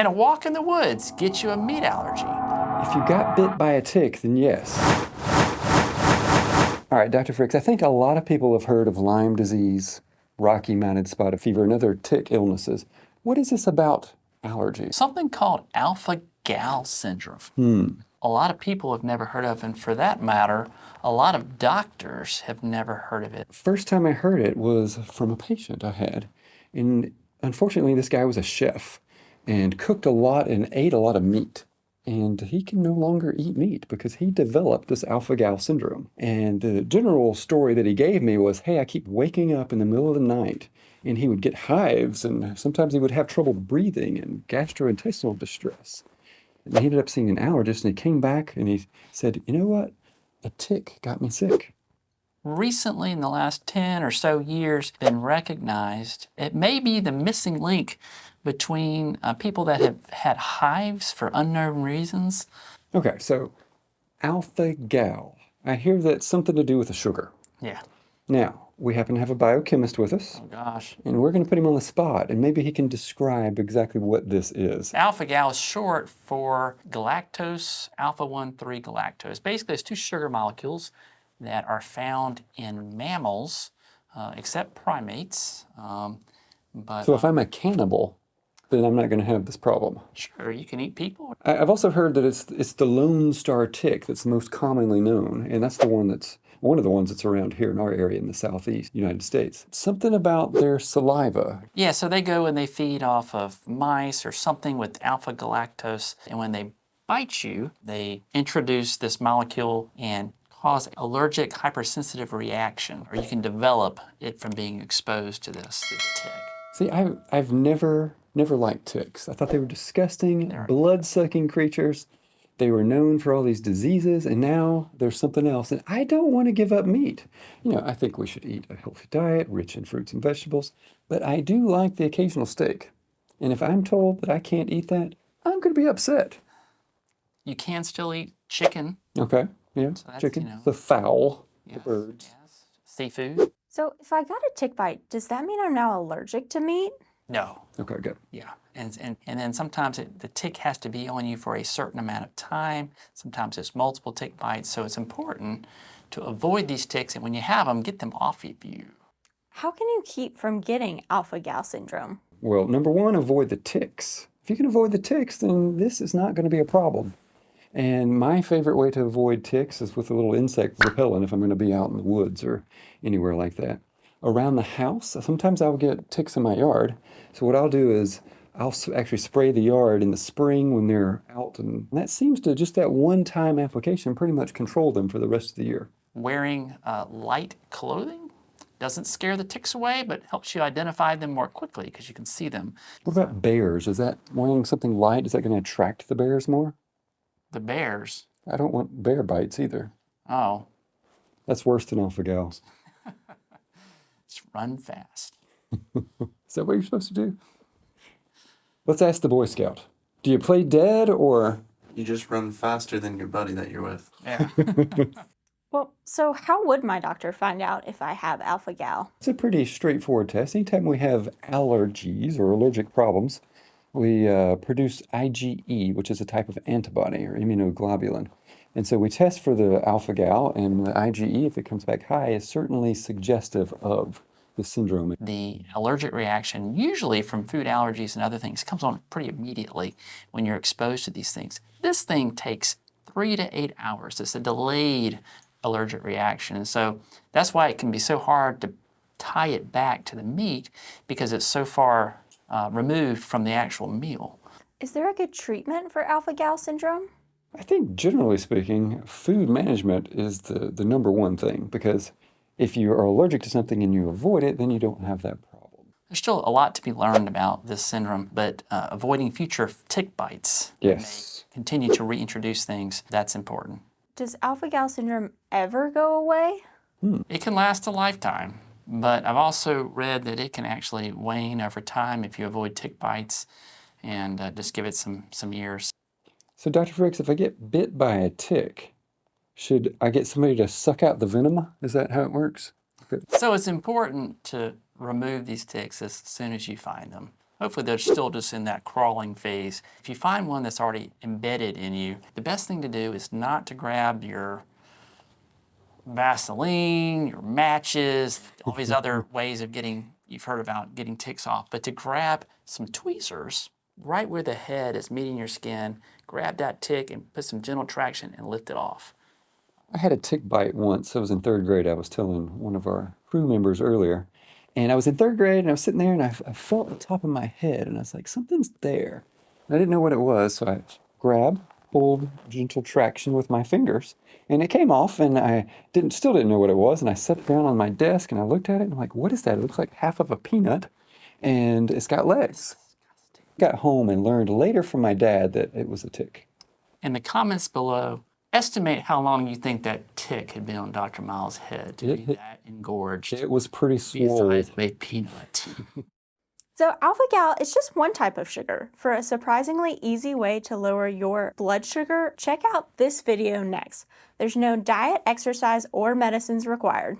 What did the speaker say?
Can a walk in the woods get you a meat allergy? If you got bit by a tick, then yes. All right, Dr. Fricks, I think a lot of people have heard of Lyme disease, Rocky Mountain spotted fever, and other tick illnesses. What is this about allergies? Something called alpha-gal syndrome. A lot of people have never heard of, and for that matter, a lot of doctors have never heard of it. First time I heard it was from a patient I had. And unfortunately, this guy was a chef and cooked a lot and ate a lot of meat. And he can no longer eat meat because he developed this alpha-gal syndrome. And the general story that he gave me was, hey, I keep waking up in the middle of the night, and he would get hives, and sometimes he would have trouble breathing and gastrointestinal distress. And he ended up seeing an allergist, and he came back and he said, you know what? A tick got me sick. Recently, in the last 10 or so years, been recognized. It may be the missing link between people that have had hives for unknown reasons. Okay, so alpha-gal. I hear that's something to do with a sugar. Yeah. Now, we happen to have a biochemist with us. Oh, gosh. And we're going to put him on the spot, and maybe he can describe exactly what this is. Alpha-gal is short for galactose, alpha-1,3 galactose. Basically, it's two sugar molecules that are found in mammals, except primates. So if I'm a cannibal, then I'm not going to have this problem. Sure, you can eat people. I've also heard that it's the Lone Star tick that's most commonly known, and that's one of the ones that's around here in our area in the southeast United States. Something about their saliva. Yeah, so they go and they feed off of mice or something with alpha-galactose, and when they bite you, they introduce this molecule and cause allergic hypersensitive reaction, or you can develop it from being exposed to this tick. See, I've never liked ticks. I thought they were disgusting, blood-sucking creatures. They were known for all these diseases, and now there's something else. And I don't want to give up meat. You know, I think we should eat a healthy diet, rich in fruits and vegetables, but I do like the occasional steak. And if I'm told that I can't eat that, I'm going to be upset. You can still eat chicken. Okay, yeah, So chicken, the fowl, the birds. Yes. Seafood. So if I got a tick bite, does that mean I'm now allergic to meat? No. Okay, good. Yeah, and then sometimes the tick has to be on you for a certain amount of time. Sometimes it's multiple tick bites, so it's important to avoid these ticks, and when you have them, get them off of you. How can you keep from getting alpha-gal syndrome? Well, number one, avoid the ticks. If you can avoid the ticks, then this is not going to be a problem. And my favorite way to avoid ticks is with a little insect repellent if I'm going to be out in the woods or anywhere like that. Around the house, sometimes I'll get ticks in my yard. So what I'll do is I'll actually spray the yard in the spring when they're out. And that seems to, just that one-time application, pretty much control them for the rest of the year. Wearing light clothing doesn't scare the ticks away, but helps you identify them more quickly because you can see them. What about bears? Is that wearing something light, is that going to attract the bears more? The bears. I don't want bear bites either. Oh. That's worse than alpha-gal. Just run fast. Is that what you're supposed to do? Let's ask the Boy Scout. Do you play dead or? You just run faster than your buddy that you're with. Yeah. Well, so how would my doctor find out if I have alpha-gal? It's a pretty straightforward test. Anytime we have allergies or allergic problems, we produce IgE, which is a type of antibody or immunoglobulin. And so we test for the alpha-gal, and the IgE, if it comes back high, is certainly suggestive of the syndrome. The allergic reaction, usually from food allergies and other things, comes on pretty immediately when you're exposed to these things. This thing takes 3 to 8 hours. It's a delayed allergic reaction. And so that's why it can be so hard to tie it back to the meat, because it's so far removed from the actual meal. Is there a good treatment for alpha-gal syndrome? I think generally speaking, food management is the number one thing, because if you are allergic to something and you avoid it, then you don't have that problem. There's still a lot to be learned about this syndrome, but avoiding future tick bites, Yes. continue to reintroduce things, that's important. Does alpha-gal syndrome ever go away? It can last a lifetime, but I've also read that it can actually wane over time if you avoid tick bites and just give it some years. So Dr. Fricks, if I get bit by a tick, should I get somebody to suck out the venom? Is that how it works? Okay. So it's important to remove these ticks as soon as you find them. Hopefully they're still just in that crawling phase. If you find one that's already embedded in you, the best thing to do is not to grab your Vaseline, your matches, all these other ways of you've heard about getting ticks off, but to grab some tweezers right where the head is meeting your skin, grab that tick and put some gentle traction and lift it off. I had a tick bite once. I was in third grade. I was telling one of our crew members earlier. And I was in third grade and I was sitting there and I felt the top of my head and I was like, something's there. And I didn't know what it was. So I pulled gentle traction with my fingers and it came off and I still didn't know what it was. And I sat down on my desk and I looked at it and I'm like, what is that? It looks like half of a peanut and it's got legs. Got home and learned later from my dad that it was a tick. In the comments below, estimate how long you think that tick had been on Dr. Miles' head to be that engorged. It was pretty swollen. Besides of a peanut. So alpha-gal is just one type of sugar. For a surprisingly easy way to lower your blood sugar, check out this video next. There's no diet, exercise, or medicines required.